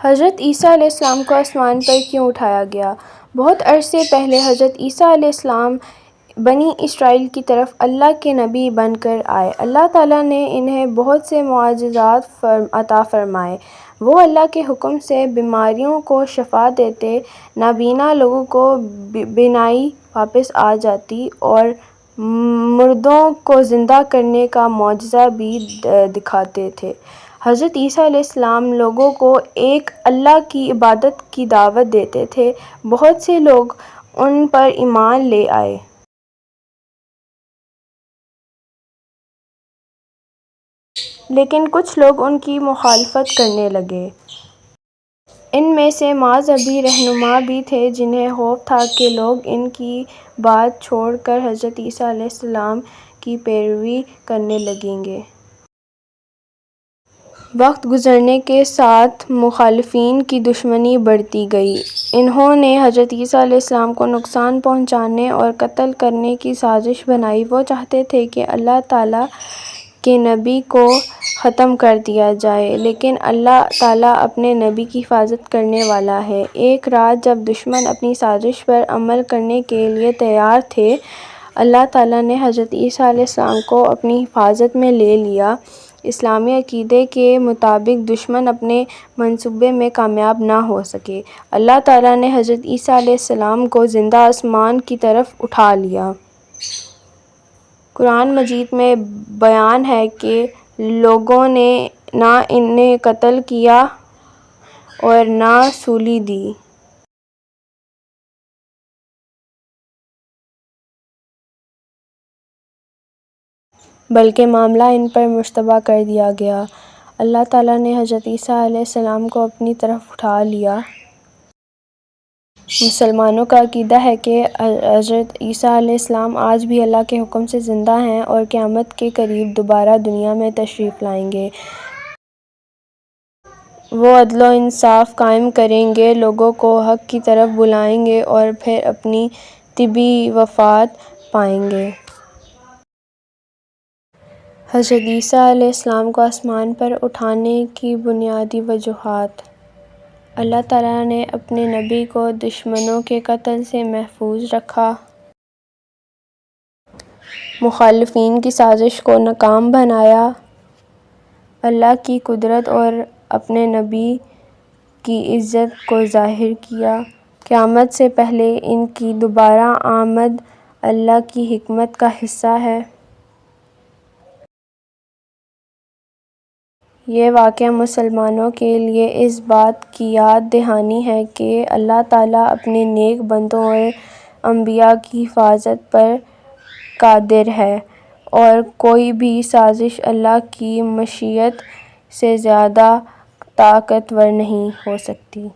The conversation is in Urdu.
حضرت عیسیٰ علیہ السلام کو آسمان پر کیوں اٹھایا گیا؟ بہت عرصے پہلے حضرت عیسیٰ علیہ السلام بنی اسرائیل کی طرف اللہ کے نبی بن کر آئے۔ اللہ تعالیٰ نے انہیں بہت سے معجزات عطا فرمائے۔ وہ اللہ کے حکم سے بیماریوں کو شفا دیتے، نابینا لوگوں کو بینائی واپس آ جاتی اور مردوں کو زندہ کرنے کا معجزہ بھی دکھاتے تھے۔ حضرت عیسیٰ علیہ السلام لوگوں کو ایک اللہ کی عبادت کی دعوت دیتے تھے۔ بہت سے لوگ ان پر ایمان لے آئے۔ لیکن کچھ لوگ ان کی مخالفت کرنے لگے۔ ان میں سے مذہبی رہنما بھی تھے جنہیں خوف تھا کہ لوگ ان کی بات چھوڑ کر حضرت عیسیٰ علیہ السلام کی پیروی کرنے لگیں گے۔ وقت گزرنے کے ساتھ مخالفین کی دشمنی بڑھتی گئی۔ انہوں نے حضرت عیسیٰ علیہ السلام کو نقصان پہنچانے اور قتل کرنے کی سازش بنائی۔ وہ چاہتے تھے کہ اللہ تعالیٰ کے نبی کو ختم کر دیا جائے، لیکن اللہ تعالیٰ اپنے نبی کی حفاظت کرنے والا ہے۔ ایک رات جب دشمن اپنی سازش پر عمل کرنے کے لیے تیار تھے، اللہ تعالیٰ نے حضرت عیسیٰ علیہ السلام کو اپنی حفاظت میں لے لیا۔ اسلامی عقیدے کے مطابق دشمن اپنے منصوبے میں کامیاب نہ ہو سکے۔ اللہ تعالیٰ نے حضرت عیسیٰ علیہ السلام کو زندہ آسمان کی طرف اٹھا لیا۔ قرآن مجید میں بیان ہے کہ لوگوں نے نہ انہیں قتل کیا اور نہ سولی دی، بلکہ معاملہ ان پر مشتبہ کر دیا گیا۔ اللہ تعالیٰ نے حضرت عیسیٰ علیہ السلام کو اپنی طرف اٹھا لیا۔ مسلمانوں کا عقیدہ ہے کہ حضرت عیسیٰ علیہ السلام آج بھی اللہ کے حکم سے زندہ ہیں اور قیامت کے قریب دوبارہ دنیا میں تشریف لائیں گے۔ وہ عدل و انصاف قائم کریں گے، لوگوں کو حق کی طرف بلائیں گے اور پھر اپنی طبعی وفات پائیں گے۔ حضرت عیسیٰ علیہ السلام کو آسمان پر اٹھانے کی بنیادی وجوہات: اللہ تعالیٰ نے اپنے نبی کو دشمنوں کے قتل سے محفوظ رکھا، مخالفین کی سازش کو ناکام بنایا، اللہ کی قدرت اور اپنے نبی کی عزت کو ظاہر کیا۔ قیامت سے پہلے ان کی دوبارہ آمد اللہ کی حکمت کا حصہ ہے۔ یہ واقعہ مسلمانوں کے لیے اس بات کی یاد دہانی ہے کہ اللہ تعالیٰ اپنے نیک بندوں اور انبیاء کی حفاظت پر قادر ہے اور کوئی بھی سازش اللہ کی مشیت سے زیادہ طاقتور نہیں ہو سکتی۔